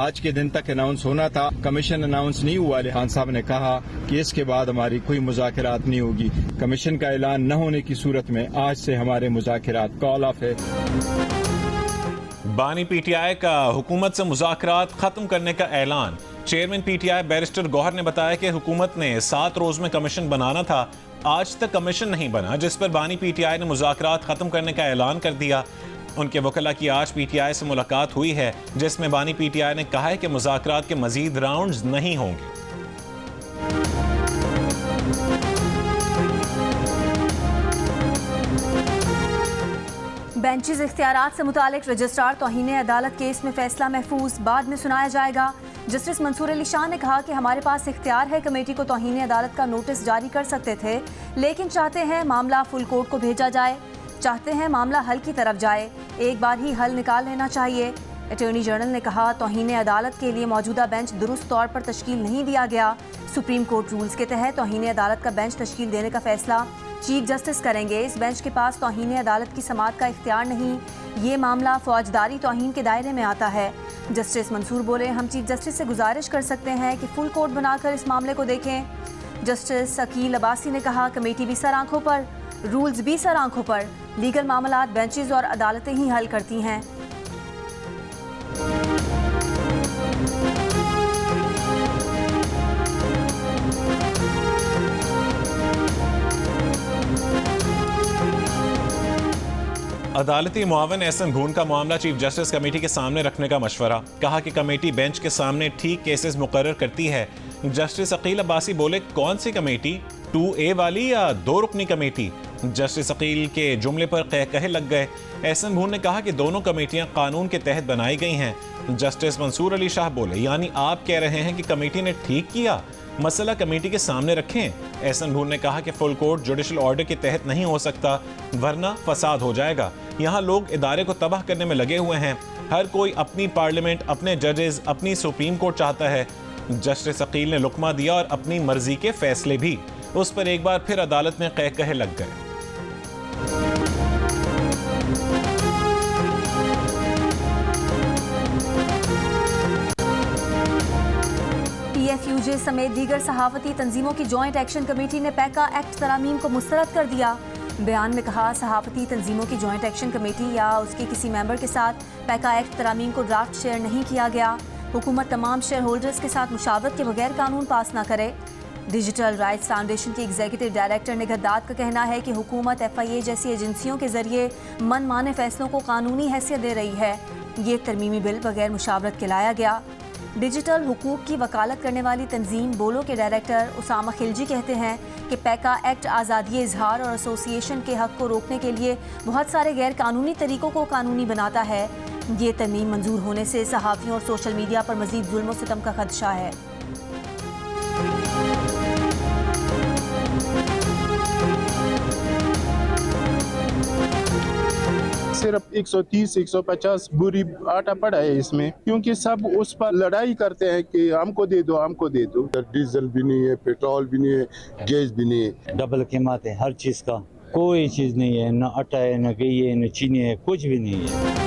आज के दिन तक अनाउंस होना था, कमीशन अनाउंस नहीं हुआ। खान साहब ने कहा कि इसके बाद हमारी कोई मुज़ाकरात नहीं होगी। कमीशन का ऐलान न होने की सूरत में आज से हमारे मुज़ाकरात कॉल ऑफ है। बानी पीटीआई का हुकूमत से मुज़ाकरात खत्म करने का ऐलान। चेयरमैन पीटीआई बैरिस्टर गौहर ने बताया कि हुकूमत ने 7 रोज में कमीशन बनाना था, आज तक कमीशन नहीं बना, जिस पर बानी पीटीआई ने मुज़ाकरात खत्म करने का ऐलान कर दिया। उनके वकला की आज पीटीआई से मुलाकात हुई है, जिसमें बानी पीटीआई ने कहा है कि मुज़ाकरात के मजीद राउंड्स नहीं होंगे। बेंचेस इख्तियारात से मुतालिक रजिस्ट्रार तौहीन अदालत केस में फैसला महफूज बाद में सुनाया जाएगा। जस्टिस मंसूर अली शाह ने कहा कि हमारे पास इख्तियार है, कमेटी को तौहीन अदालत का नोटिस जारी कर सकते थे, लेकिन चाहते हैं मामला फुल कोर्ट को भेजा जाए, चाहते हैं मामला हल की तरफ जाए, एक बार ही हल निकाल लेना चाहिए। अटॉर्नी जनरल ने कहा तौहीन अदालत के लिए मौजूदा बेंच दुरुस्त तौर पर तश्कील नहीं दिया गया। सुप्रीम कोर्ट रूल्स के तहत तौहीन अदालत का बेंच तश्कील देने का फैसला चीफ जस्टिस करेंगे। इस बेंच के पास तौहीन अदालत की समाअत का इख्तियार नहीं, ये मामला फौजदारी तौहीन के दायरे में आता है। जस्टिस मंसूर बोले, हम चीफ जस्टिस से गुजारिश कर सकते हैं कि फुल कोर्ट बनाकर इस मामले को देखें। जस्टिस अकील अब्बासी ने कहा कमेटी भी सर आंखों पर, रूल्स भी सर आंखों पर, लीगल मामलात बेंचेस और अदालतें ही हल करती हैं। अदालती मुआवन एहसन भून का मामला चीफ जस्टिस कमेटी के सामने रखने का मशवरा। कहा कि कमेटी बेंच के सामने ठीक केसेस मुकर्रर करती है। जस्टिस अकील अब्बासी बोले, कौन सी कमेटी, 2A वाली या 2 रुकनी कमेटी? जस्टिस अकील के जुमले पर कहे लग गए। एहसन भून ने कहा कि दोनों कमेटियां कानून के तहत बनाई गई हैं। जस्टिस मंसूर अली शाह बोले, यानी आप कह रहे हैं कि कमेटी ने ठीक किया, मसला कमेटी के सामने रखें। एहसन भून ने कहा कि फुल कोर्ट जुडिशल ऑर्डर के तहत नहीं हो सकता, वरना फसाद हो जाएगा। यहाँ लोग इदारे को तबाह करने में लगे हुए हैं। हर कोई अपनी पार्लियामेंट, अपने जजेस, अपनी सुप्रीम कोर्ट चाहता है। जस्टिस अकील ने लुकमा दिया और अपनी मर्जी के फैसले भी। उस पर एक बार फिर अदालत में कहे लग गए। PFUJ समेत दीगर सहाफती तंजीमों की जॉइंट एक्शन कमेटी ने पैका एक्ट तरामीम को मुस्तरद कर दिया। बयान में कहा सहाफती तंजीमों की जॉइंट एक्शन कमेटी या उसके किसी मेंबर के साथ पैका एक्ट तरामीम को ड्राफ्ट शेयर नहीं किया गया। हुकूमत तमाम शेयर होल्डर्स के साथ मुशावरत के बगैर कानून पास न करे। डिजिटल राइट्स फाउंडेशन के एग्जीक्यूटिव डायरेक्टर निगहदाद का कहना है कि हुकूमत FIA जैसी एजेंसियों के जरिए मनमाने फैसलों को कानूनी हैसियत दे रही है। ये तरमीमी बिल बगैर मुशावरत के लाया गया। डिजिटल हुकूक की वकालत करने वाली तंजीम बोलो के डायरेक्टर उसामा खिलजी कहते हैं कि पैका एक्ट आज़ादी इजहार और एसोसिएशन के हक को रोकने के लिए बहुत सारे गैर कानूनी तरीकों को कानूनी बनाता है। ये तरमीम मंजूर होने से सहाफ़ियों और सोशल मीडिया पर मज़ीद जुल्म और सितम का खदशा है। सिर्फ 130-150 बुरी आटा पड़ा है इसमें, क्योंकि सब उस पर लड़ाई करते हैं कि हमको दे दो, हमको दे दो। डीजल भी नहीं है, पेट्रोल भी नहीं है, गैस भी नहीं है, डबल कीमत है हर चीज़ का, कोई चीज़ नहीं है, न आटा है, न घी है, न चीनी है, कुछ भी नहीं है।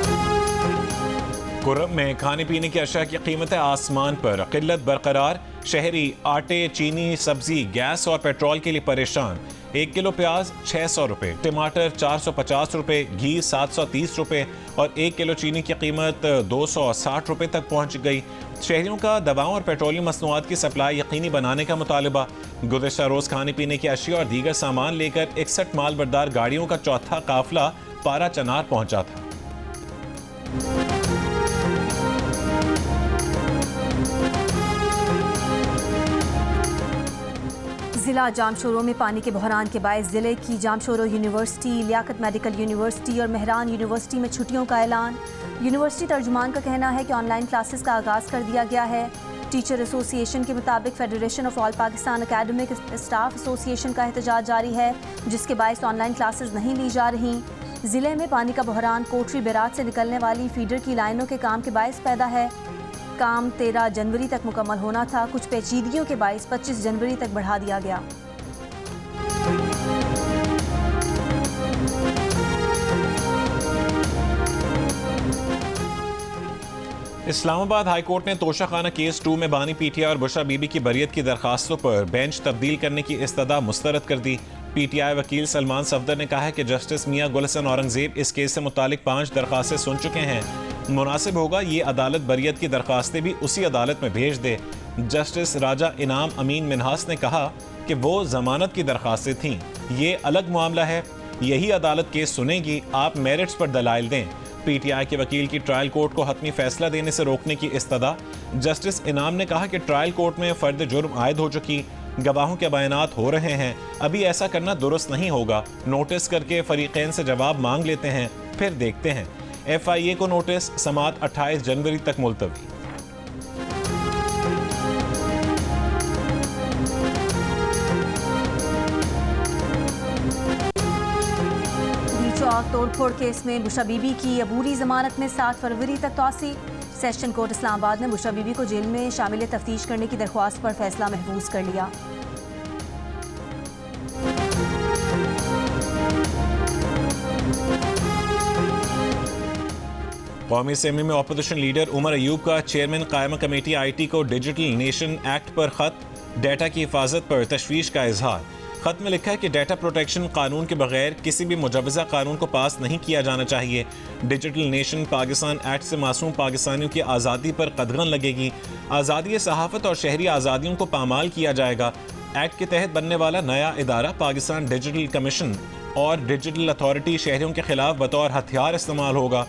कुर्रम में खाने पीने की अशिया की कीमतें आसमान पर, किल्लत बरकरार। शहरी आटे, चीनी, सब्जी, गैस और पेट्रोल के लिए परेशान। 1 किलो प्याज 600 रुपये, टमाटर 450 रुपये, घी 730 रुपये और 1 किलो चीनी की कीमत 260 रुपये तक पहुंच गई। शहरियों का दवाओं और पेट्रोलियम मसनूआत की सप्लाई यकीनी बनाने का मुतालबा। गुज़िश्ता रोज़ खाने पीने की अशिया और दीगर सामान लेकर 61 मालबरदार गाड़ियों का चौथा काफिला पारा चनार पहुंचा था। जिला जामशोरों में पानी के बहरान के बायस जिले की Jamshoro University, Liaquat Medical University और मेहरान यूनिवर्सिटी में छुट्टियों का ऐलान। यूनिवर्सिटी तर्जुमान का कहना है कि ऑनलाइन क्लासेस का आगाज़ कर दिया गया है। टीचर एसोसिएशन के मुताबिक federation of all Pakistan academic staff association का एहतजाज जारी है, जिसके बायस ऑनलाइन क्लासेस नहीं ली जा रही। ज़िले में पानी का बहरान कोटरी बैराज से निकलने वाली फीडर की लाइनों के काम के बायस पैदा है। काम 13 जनवरी तक मुकम्मल होना था, कुछ पेचीदगियों के बायस 25 जनवरी तक बढ़ा दिया गया। इस्लामाबाद हाई कोर्ट ने तोशा खाना केस 2 में बानी पीटीआई और बुशरा बीबी की बरियत की दरखास्तों पर बेंच तब्दील करने की इस्तदा मुस्तरद कर दी। पीटीआई वकील सलमान सफदर ने कहा है कि जस्टिस मियां गुल हसन औरंगजेब इस केस से मुतालिक 5 दरखास्तें सुन चुके हैं। मुनासिब होगा ये अदालत बरियत की दरखास्तें भी उसी अदालत में भेज दे। जस्टिस राजा इनाम अमीन मिनहास ने कहा कि वो जमानत की दरखास्तें थीं, ये अलग मामला है, यही अदालत केस सुनेगी, आप मेरिट्स पर दलाइल दें। पीटीआई के वकील की ट्रायल कोर्ट को हतमी फैसला देने से रोकने की इस्तदा। जस्टिस इनाम ने कहा कि ट्रायल कोर्ट में फर्द जुर्म आयद हो चुकी, गवाहों के बयानात हो रहे हैं, अभी ऐसा करना दुरुस्त नहीं होगा। नोटिस करके फरीकैन से जवाब मांग लेते हैं, फिर देखते हैं। FIA को नोटिस, समाअत 28 जनवरी तक मुलतवी। तोड़फोड़ केस में बुशरा बीबी की अबूरी जमानत में 7 फरवरी तक तौसी। सेशन कोर्ट इस्लामाबाद ने बुशरा बीबी को जेल में शामिल तफ्तीश करने की दरख्वास्त पर फैसला महफूज कर लिया। कौमी असेंबली में अपोजिशन लीडर उमर अयूब का चेयरमैन कायमा कमेटी IT को डिजिटल नेशन एक्ट पर खत, डेटा की हिफाजत पर तशवीश का इजहार। खत में लिखा है कि डेटा प्रोटेक्शन कानून के बगैर किसी भी मुजवज़ा कानून को पास नहीं किया जाना चाहिए। डिजिटल नेशन पाकिस्तान एक्ट से मासूम पाकिस्तानियों की आज़ादी पर कदगन लगेगी। आज़ादी सहाफ़त और शहरी आज़ादियों को पामाल किया जाएगा। एक्ट के तहत बनने वाला नया इदारा पाकिस्तान डिजिटल कमीशन और डिजिटल अथॉरिटी शहरियों के खिलाफ बतौर हथियार इस्तेमाल होगा।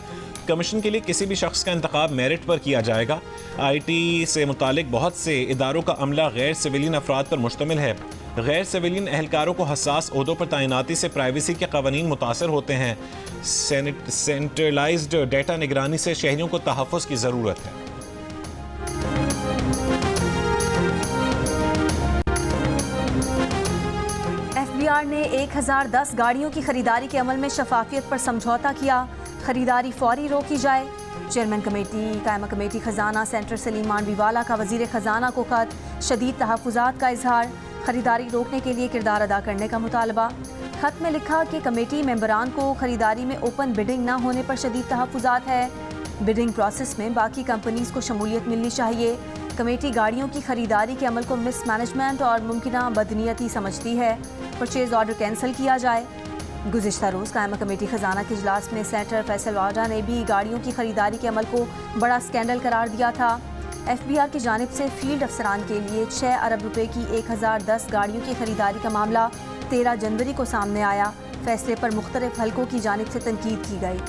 कमीशन के लिए किसी भी शख्स का इंतखाब मेरिट पर किया जाएगा। IT से मुतालिक बहुत से इदारों का अमला गैर सिविलियन अफराद पर मुश्तमिल है। गैर सिविलियन एहलकारों को हसास ओहदों पर तैनाती से प्राइवेसी के कवानीन मुतासर होते हैं। सेंट्रलाइज्ड डेटा निगरानी से शहरियों को तहफ़्फ़ुज़ की ज़रूरत है। FBR ने 1010 गाड़ियों की खरीदारी के अमल में शफाफियत पर समझौता किया। खरीदारी फौरी रोकी जाए। चेयरमैन कमेटी कायमा कमेटी खजाना सेंटर सलीम मांडवीवाला का वजीर खजाना को खत, शदीद तहफ़्फ़ुज़ात का इजहार, खरीदारी रोकने के लिए किरदार अदा करने का मुतालबा। खत में लिखा कि कमेटी मेंबरान को खरीदारी में ओपन बिडिंग न होने पर शदीद तहफ़्फ़ुज़ात है। बिडिंग प्रोसेस में बाकी कंपनीज को शमूलियत मिलनी चाहिए। कमेटी गाड़ियों की खरीदारी के अमल को मिसमैनेजमेंट और मुमकिना बदनीयती समझती है। परचेज ऑर्डर कैंसिल किया जाए। गुज़िश्ता रोज़ कायमा कमेटी खजाना के इजलास में सेनेटर फैसल वाडा ने भी गाड़ियों की खरीदारी के अमल को बड़ा स्कैंडल करार दिया था। FBR की जानिब से फील्ड अफसरान के लिए 6 अरब रुपए की 1010 गाड़ियों की खरीदारी का मामला 13 जनवरी को सामने आया। फैसले पर मुख्तलिफ हलकों की जानिब से तनकीद की गई।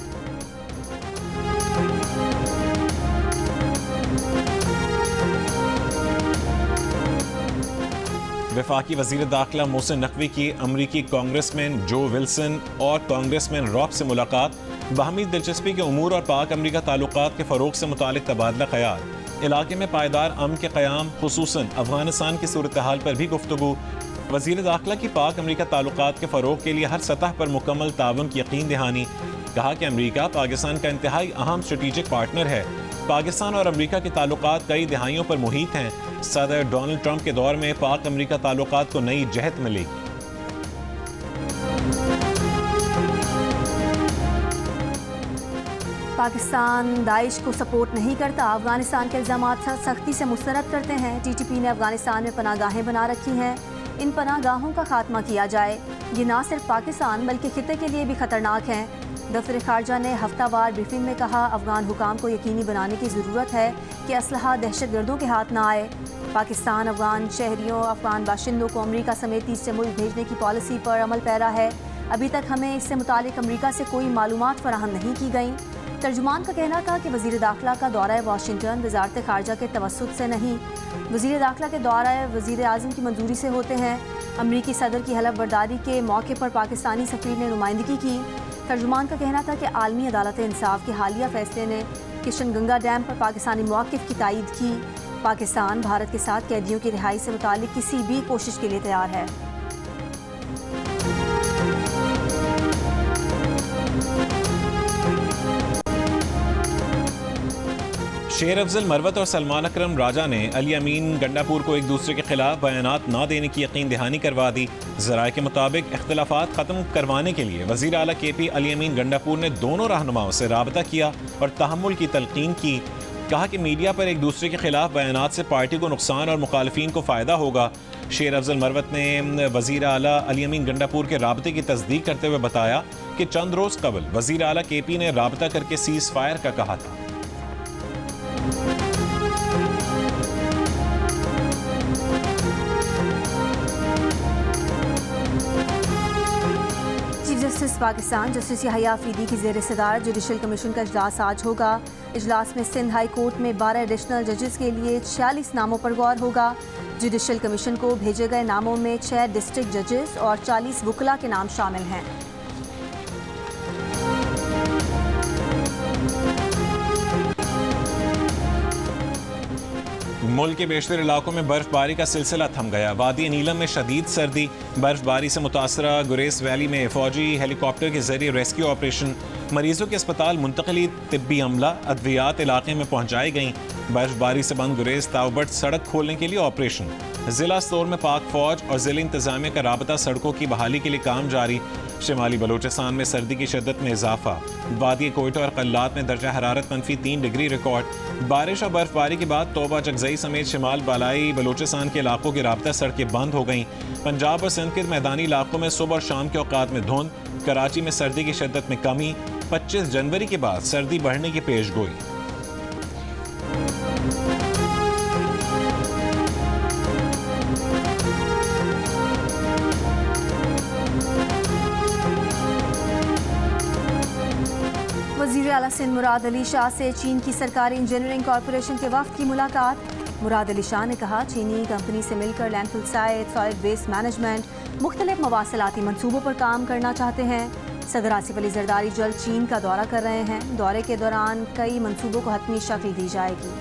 वफाकी वज़ीर दाखिला मोहसिन नकवी की अमरीकी कांग्रेसमैन जो विल्सन और कांग्रेसमैन रॉब से मुलाकात। बाहमी दिलचस्पी के उमूर और पाक अमरीका ताल्लुकात के फ़रोग़ से मुतालिक तबादला ख़याल। इलाके में पायदार अमन के क़याम, खुसूसन अफ़गानिस्तान की सूरत हाल पर भी गुफ्तगू। वज़ीर दाखिला की पाक अमरीका ताल्लुकात के फ़रोग़ के लिए हर सतह पर मुकम्मल ताउन की यकीन दहानी। कहा कि अमरीका पाकिस्तान का इंतहाई अहम स्ट्रेटिजिक पार्टनर है। पाकिस्तान और अमरीका के ताल्लुकात कई दहाइयों पर मुहित हैं। सदर डोनाल्ड ट्रंप के दौर में पाक अमरीका ताल्लुकात को नई जहत मिलेगी। पाकिस्तान दाइश को सपोर्ट नहीं करता, अफगानिस्तान के इल्ज़ामात सख्ती से मुस्तरद करते हैं। TTP ने अफगानिस्तान में पनाहगाहें बना रखी हैं, इन पनाहगाहों का खात्मा किया जाए। ये ना सिर्फ पाकिस्तान बल्कि खिते के लिए भी खतरनाक हैं। दफ्तर खारजा ने हफ्तावार ब्रीफिंग में कहा, अफगान हुकाम को यकीनी बनाने की ज़रूरत है कि असलहा दहशतगर्दों के हाथ ना आए। पाकिस्तान अफगान शहरियों, अफगान बाशिंदों को अमरीका समेत तीसरे मुल्क भेजने की पॉलिसी पर अमल पैरा है। अभी तक हमें इससे मुतालिक अमरीका से कोई मालूमात फराहम नहीं की गई। तर्जुमान का कहना था कि वज़ीर दाखिला का दौरा वाशिंगटन वज़ारत खारजा के तवस्सुत से नहीं, वज़ीर दाखिला के दौरा वज़ीर आज़म की मंजूरी से होते हैं। अमरीकी सदर की हलफ बर्दारी के मौके पर पाकिस्तानी सफ़ीर ने नुमाइंदगी की। तर्जुमान का कहना था कि आलमी अदालत इंसाफ के हालिया फैसले ने किशन गंगा डैम पर पाकिस्तानी मौक़िफ़ की तायीद की। पाकिस्तान भारत के साथ कैदियों की रिहाई से मुतालिक किसी भी कोशिश के लिए तैयार है। शेर अफजल मरवत और सलमान अकरम राजा ने अली अमीन गंडापुर को एक दूसरे के खिलाफ बयानात न देने की यकीन दहानी करवा दी। ज़राए के मुताबिक इख्तिलाफात ख़त्म करवाने के लिए वज़ीर आला KP अली अमीन गंडापुर ने दोनों रहनुमाओं से राबता किया और तहम्मुल की तलकीन की। कहा कि मीडिया पर एक दूसरे के खिलाफ बयानात से पार्टी को नुकसान और मुखालफीन को फ़ायदा होगा। शेर अफजल मरवत ने वज़ीर आला अली अमीन गंडापुर के राबते की तस्दीक करते हुए बताया कि चंद रोज़ कबल वज़ीर आला KP ने राबता करके सीज़ फायर का कहा था। Chief justice Pakistan justice यहया Afridi की ज़ेर सदारत जुडिशल कमीशन का इजलास आज होगा। इजलास में सिंध हाई कोर्ट में 12 एडिशनल जजेस के लिए 46 नामों पर गौर होगा। जुडिशल कमीशन को भेजे गए नामों में 6 डिस्ट्रिक्ट जजेस और 40 वकला के नाम शामिल हैं। मुल्क के बेशतर इलाकों में बर्फबारी का सिलसिला थम गया। वादी नीलम में शदीद सर्दी, बर्फबारी से मुतासरा गुरेज वैली में फौजी हेलीकॉप्टर के जरिए रेस्क्यू ऑपरेशन, मरीजों के अस्पताल मुंतकली, तिब्बी अमला अद्वियात इलाके में पहुंचाई गई। बर्फबारी से बंद गुरेज तावबट सड़क खोलने के लिए ऑपरेशन, जिला स्टोर में पाक फौज और जिला इंतजामिया का राबता सड़कों की बहाली के लिए काम जारी। शिमाली बलूचिस्तान में सर्दी की शिद्दत में इजाफा, वादी कोयटा और कल्लात में दर्जा हरारत -3 डिग्री रिकॉर्ड। बारिश और बर्फबारी के बाद तोबा चकजई समेत शिमाल बालाई बलूचिस्तान के इलाकों की राबता सड़कें बंद हो गईं। पंजाब और सिंध के मैदानी इलाकों में सुबह और शाम के औकात में धुंध। कराची में सर्दी की शिद्दत में कमी, 25 जनवरी के बाद सर्दी बढ़ने की पेशगोई। वज़ीर आला सिंध मुराद अली शाह से चीन की सरकारी इंजीनियरिंग कॉरपोरेशन के वफ्द की मुलाकात। मुराद अली शाह ने कहा चीनी कंपनी से मिलकर landfill site, solid waste management, मुख्तलिफ मवासिलाती मंसूबों पर काम करना चाहते हैं। सदर आसिफ अली जरदारी जल्द चीन का दौरा कर रहे हैं। दौरे के दौरान कई मंसूबों को हतमी शक्ल दी जाएगी।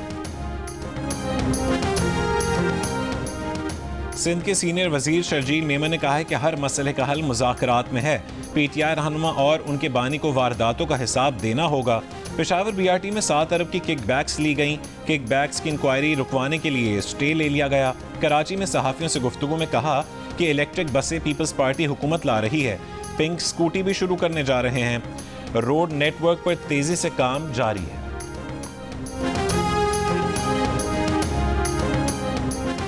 सिंध के सीनियर वजीर शर्जील मेमन ने कहा है कि हर मसले का हल मुज़ाकरात में है। PTI रहनुमा और उनके बानी को वारदातों का हिसाब देना होगा। पेशावर BRT में 7 अरब की किकबैक्स ली गईं। किकबैक्स की इंक्वायरी रुकवाने के लिए स्टे ले लिया गया। कराची में सहाफ़ियों से गुफ्तगू में कहा कि इलेक्ट्रिक बसें पीपल्स पार्टी हुकूमत ला रही है। पिंक स्कूटी भी शुरू करने जा रहे हैं। रोड नेटवर्क पर तेजी से काम जारी है।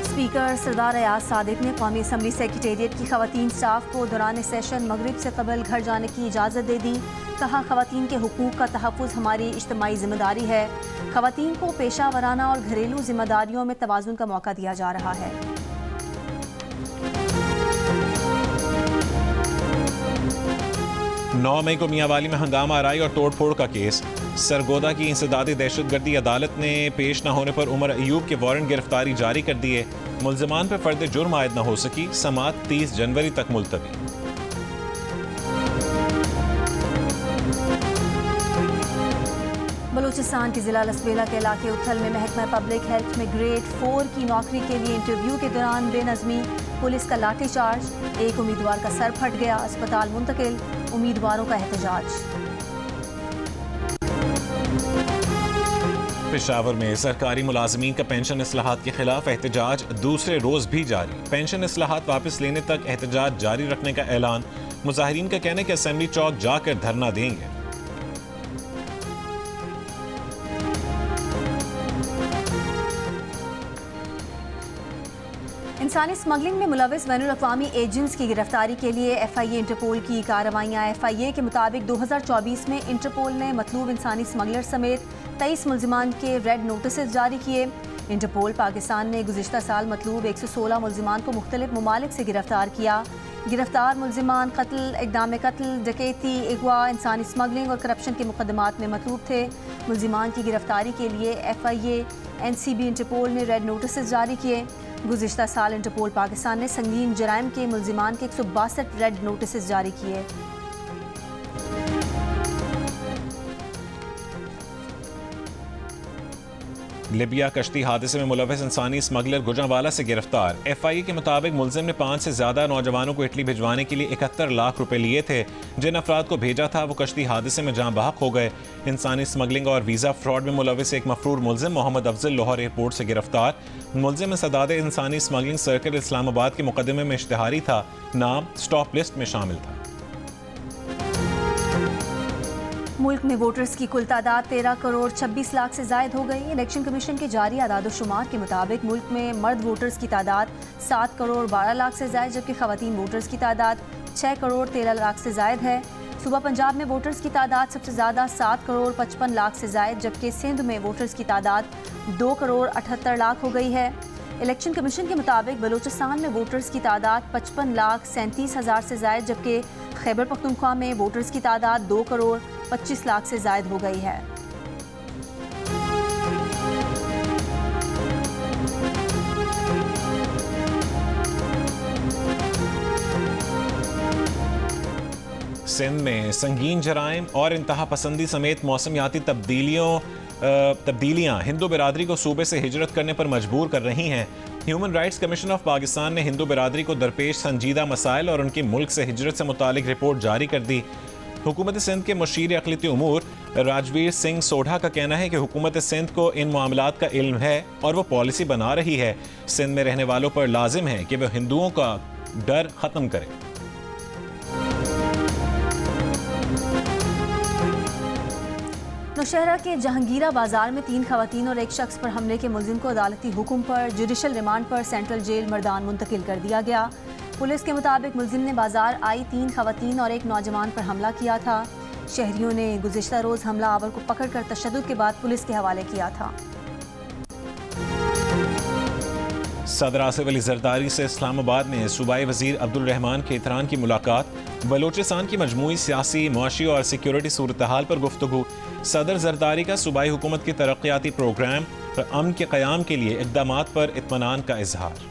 स्पीकर सरदार अयाज सादिक ने कौमी असम्बली सेक्रेटेरिएट की खवातीन स्टाफ को दौरान सेशन मगरिब से कबल घर जाने की इजाज़त दे दी। कहा खवातीन के हुकूक का तहफ़्फ़ुज़ हमारी इज्तिमाई जिम्मेदारी है। खवातीन को पेशा वराना और घरेलू जिम्मेदारियों में तवाज़ुन का मौका दिया जा रहा है। 9 मई को मियांवाली में हंगामा आराई और तोड़फोड़ का केस। सरगोदा की इंसदादी दहशतगर्दी अदालत ने पेश न होने पर उमर अयूब के वारंट गिरफ्तारी जारी कर दिए। मुल्जिमान पर फर्द जुर्म आयद न हो सकी। समाअत 30 जनवरी तक मुलतवी। बलूचिस्तान के जिला लसबेला के इलाके उथल में महकमा पब्लिक हेल्थ में ग्रेड 4 की नौकरी के लिए इंटरव्यू के दौरान बेनज़मी, पुलिस का लाठीचार्ज, एक उम्मीदवार का सर फट गया, अस्पताल मुंतकिल, उम्मीदवारों का एहतजाज। पेशावर में सरकारी मुलाजमीन का पेंशन इस्लाहात के खिलाफ एहतजाज दूसरे रोज भी जारी। पेंशन इस्लाहात वापस लेने तक एहतजाज जारी रखने का ऐलान। मुजाहिरीन का कहना है कि असेंबली चौक जाकर धरना देंगे। इंसानी स्मगलिंग में मुलविस बैनुल-अक़वामी एजेंट्स की गिरफ्तारी के लिए FIA इंटरपोल की कार्रवाइयाँ। FIA के मुताबिक 2024 में इंटरपोल ने मतलूब इंसानी स्मगलर समेत 23 मुल्जिमान के रेड नोटिस जारी किए। इंटरपोल पाकिस्तान ने गुज़िश्ता साल मतलूब 116 मुल्जिमान को मुख्तलिफ ममालिक से गिरफ्तार किया। गिरफ्तार मुल्जिमान कत्ल, इक़दाम कत्ल, डकैती, अगवा, इंसानी स्मगलिंग और करप्शन के मुकदमात में मतलूब थे। मुल्जिमान की गिरफ्तारी के लिए FIA, NCB, इंटरपोल ने रेड नोटिस जारी किए। गुज़िश्ता साल इंटरपोल पाकिस्तान ने संगीन जराइम के मुल्जिमान के 162 रेड नोटिस जारी किए। लिबिया कश्ती हादसे में मुलविस इंसानी स्मगलर गुजरांवाला से गिरफ्तार। FIA के मुताबिक मुल्जिम ने 5 से ज्यादा नौजवानों को इटली भिजवाने के लिए 71 लाख रुपए लिए थे। जिन अफराद को भेजा था वो कश्ती हादसे में जाँ बहक हो गए। इंसानी स्मगलिंग और वीज़ा फ्रॉड में मुलविस एक मफरूर मुल्जिम मोहम्मद अफजल लाहौर एयरपोर्ट से गिरफ्तार। मुल्जिम सदाद इंसानी स्मगलिंग सर्किल इस्लामाबाद के मुकदमे में इश्तिहारी था। नाम स्टॉप लिस्ट में शामिल था। मुल्क में वोटर्स की कुल तादाद 13 करोड़ 26 लाख से जायद हो गई। इलेक्शन कमीशन के जारी आदाद-ओ-शुमार के मुताबिक मुल्क में मर्द वोटर्स की तादाद 7 करोड़ 12 लाख से जायद, जबकि खवातीन वोटर्स की तादाद 6 करोड़ 13 लाख से जायद है। सूबा पंजाब में वोटर्स की तादाद सबसे ज़्यादा 7 करोड़ 55 लाख से जायद, जबकि सिंध में वोटर्स की तादाद 2 करोड़ 78 लाख हो गई है। इलेक्शन कमीशन के मुताबिक बलूचिस्तान में वोटर्स की तादाद 55 लाख 37 हज़ार से जायद, जबकि खैबर पख्तूनख्वा में वोटर्स की तादाद 2 करोड़ 25 लाख से जायद हो गई है। सिंध में संगीन जराइम और इंतहा पसंदी समेत मौसमियाती तब्दीलियां हिंदू बिरादरी को सूबे से हिजरत करने पर मजबूर कर रही हैं। Human rights commission of Pakistan ने हिंदू बिरादरी को दरपेश संजीदा मसाइल और उनकी मुल्क से हिजरत से मुतालिक रिपोर्ट जारी कर दी। हुकूमत सिंध के मुशीर अक़लियती उमूर राजवीर सिंह सोढ़ा का कहना है कि हुकूमत सिंध को इन मामलात का इल्म है और वो पॉलिसी बना रही है। सिंध में रहने वालों पर लाजिम है कि वह हिंदुओं का डर ख़त्म करें। नौशहरा के जहांगीरा बाजार में 3 खवातीन और एक शख्स पर हमले के मुलजिम को अदालती हुक्म पर जुडिशल रिमांड पर सेंट्रल जेल मर्दान मुंतकिल कर दिया गया। पुलिस के मुताबिक मुलजिम ने बाजार आई 3 खवातीन और एक नौजवान पर हमला किया था। शहरियों ने गुज़िश्ता रोज़ हमला आवर को पकड़कर तशद्दुद के बाद पुलिस के हवाले किया था। सदर आसिफ अली जरदारी से इस्लामाबाद में सूबाई वजीर अब्दुल रहमान खेतरान की मुलाकात, बलोचिस्तान की मजमूई सियासी, मुआशी और सिक्योरिटी सूरत हाल पर गुफ्तगू। सदर जरदारी का सूबाई हुकूमत की तरक्याती प्रोग्राम और अमन के क़याम के लिए इक़दामात पर इत्मीनान का इजहार।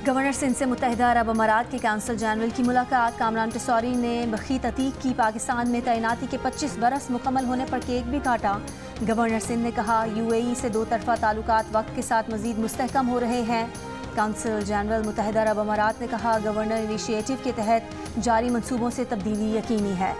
गवर्नर सिंध से मुत्तहिदा अरब अमारात के काउंसिल जनरल की मुलाकात। कामरान टिसौरी ने बखीत अतीक की पाकिस्तान में तैनाती के 25 बरस मुकम्मल होने पर केक भी काटा। गवर्नर सिंध ने कहा UAE से 2 तरफ़ा ताल्लुकात वक्त के साथ मज़ीद मुस्तहकम हो रहे हैं। काउंसिल जनरल मुत्तहिदा अरब अमारात ने कहा गवर्नर इनिशिएटिव के तहत जारी मंसूबों से तब्दीली यकीनी है।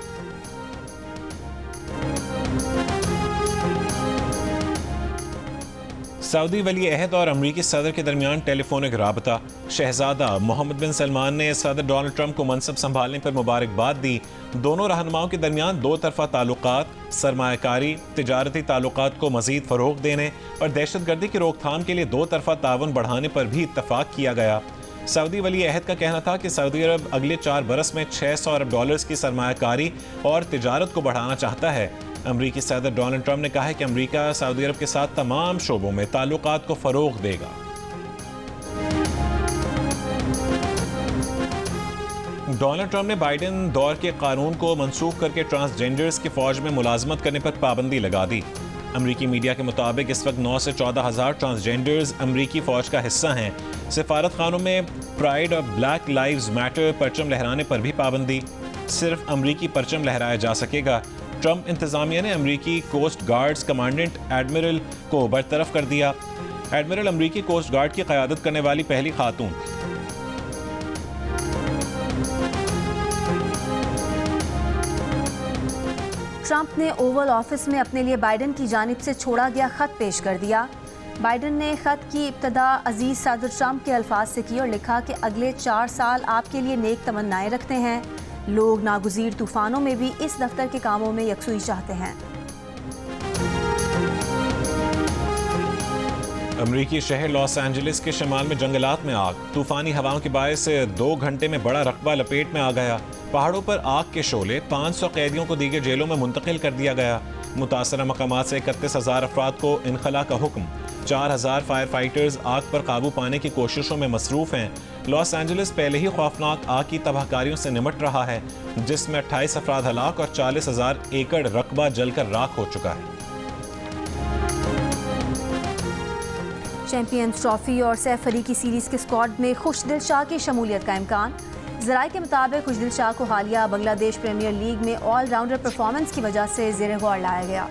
सऊदी वली अहद और अमरीकी सदर के दरमियान टेलीफोनिक राबता। शहजादा मोहम्मद बिन सलमान ने सदर डोनाल्ड ट्रंप को मनसब संभालने पर मुबारकबाद दी। दोनों रहनुमाओं के दरमियान 2 तरफ़ा ताल्लुकात, सरमायाकारी, तिजारती ताल्लुकात को मज़ीद फ़रोग़ देने और दहशतगर्दी की रोकथाम के लिए 2 तरफ़ा ताउन बढ़ाने पर भी इत्तफ़ाक़ किया गया। सऊदी वली अहद का कहना था कि सऊदी अरब अगले 4 बरस में $600 अरब की सरमायाकारी और तिजारत को बढ़ाना चाहता है। अमरीकी सदर डोनाल्ड ट्रंप ने कहा है कि अमरीका सऊदी अरब के साथ तमाम शोबों में ताल्लुकात को फ़रोग़ देगा। डोनाल्ड ट्रंप ने बाइडेन दौर के कानून को मनसूख करके ट्रांसजेंडर्स की फ़ौज में मुलाजमत करने पर पाबंदी लगा दी। अमरीकी मीडिया के मुताबिक इस वक्त 9 से 14 हज़ार ट्रांसजेंडर्स अमरीकी फ़ौज का हिस्सा हैं। सिफारत खानों में प्राइड और ब्लैक लाइव्स मैटर परचम लहराने पर भी पाबंदी। सिर्फ अमरीकी परचम लहराया जा सकेगा। ट्रंप इंतज़ामिया ने अमरीकी कोस्ट गार्ड्स कमांडेंट एडमिरल को बरतरफ कर दिया। एडमिरल अमरीकी कोस्ट गार्ड की क़यादत करने वाली पहली खातून थी। ट्रंप ने ओवल ऑफिस में अपने लिए बाइडेन की जानिब से छोड़ा गया खत पेश कर दिया। बाइडेन ने खत की इब्तदा अजीज सदर ट्रंप के अल्फाज से की और लिखा कि अगले 4 साल आपके लिए नेक तमन्नाएं रखते हैं। लोग नागुज़ीर तूफानों में भी इस दफ्तर के कामों में यकसुई चाहते हैं। अमरीकी शहर लॉस एंजलिस के शमाल में जंगलात में आग। तूफानी हवाओं के बायस 2 घंटे में बड़ा रकबा लपेट में आ गया। पहाड़ों पर आग के शोले। 500 कैदियों को दीगर जेलों में मुंतकिल कर दिया गया। मुतासरा मकामात से 31,000 अफराद को इनखला का हुक्म। 4,000 फायर फाइटर्स आग पर काबू पाने की कोशिशों में मसरूफ हैं। लॉस एंजलिस पहले ही खौफनाक आग की तबाहकारियों से निमट रहा है, जिसमें 28 अफराद हलाक और 40,000 एकड़ रकबा जलकर राख हो चुका है। चैंपियंस ट्रॉफी और सैफ अली की सीरीज के स्क्वाड में खुशदिल शाह की शमूलियत का इम्कान। ज़राए के मुताबिक खुशदिल शाह को हालिया बांग्लादेश प्रीमियर लीग में ऑलराउंडर परफॉर्मेंस की वजह से ज़ेरे गौर लाया गया।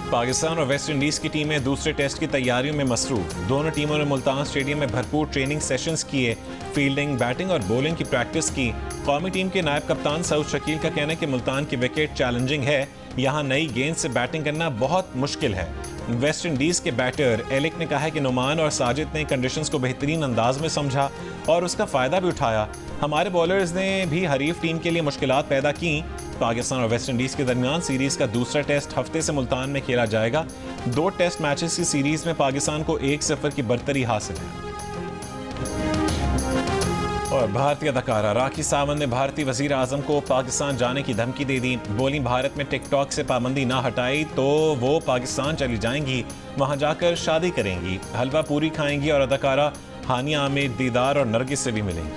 पाकिस्तान और वेस्ट इंडीज़ की टीमें दूसरे टेस्ट की तैयारियों में मसरूफ। दोनों टीमों ने मुल्तान स्टेडियम में भरपूर ट्रेनिंग सेशंस किए, फील्डिंग, बैटिंग और बॉलिंग की प्रैक्टिस की। कौमी टीम के नायब कप्तान सऊद शकील का कहना है कि मुल्तान की विकेट चैलेंजिंग है। यहाँ नई गेंद से बैटिंग करना बहुत मुश्किल है। वेस्ट इंडीज के बैटर एलिक ने कहा है कि नुमान और साजिद ने कंडीशंस को बेहतरीन अंदाज में समझा और उसका फायदा भी उठाया। हमारे बॉलर्स ने भी हरीफ टीम के लिए मुश्किलात पैदा की। पाकिस्तान और वेस्ट इंडीज के दरमियान सीरीज का दूसरा टेस्ट हफ्ते से मुल्तान में खेला जाएगा। 2 टेस्ट मैचेस की सीरीज में पाकिस्तान को 1-0 की बरतरी हासिल है। और भारतीय अदाकारा राखी सावंत ने भारतीय वजीर आजम को पाकिस्तान जाने की धमकी दे दी। बोली भारत में टिकटॉक से पाबंदी ना हटाई तो वो पाकिस्तान चली जाएंगी, वहां जाकर शादी करेंगी, हलवा पूरी खाएंगी और अदाकारा हानिया आमिर, दीदार और नरगिस से भी मिलेंगी।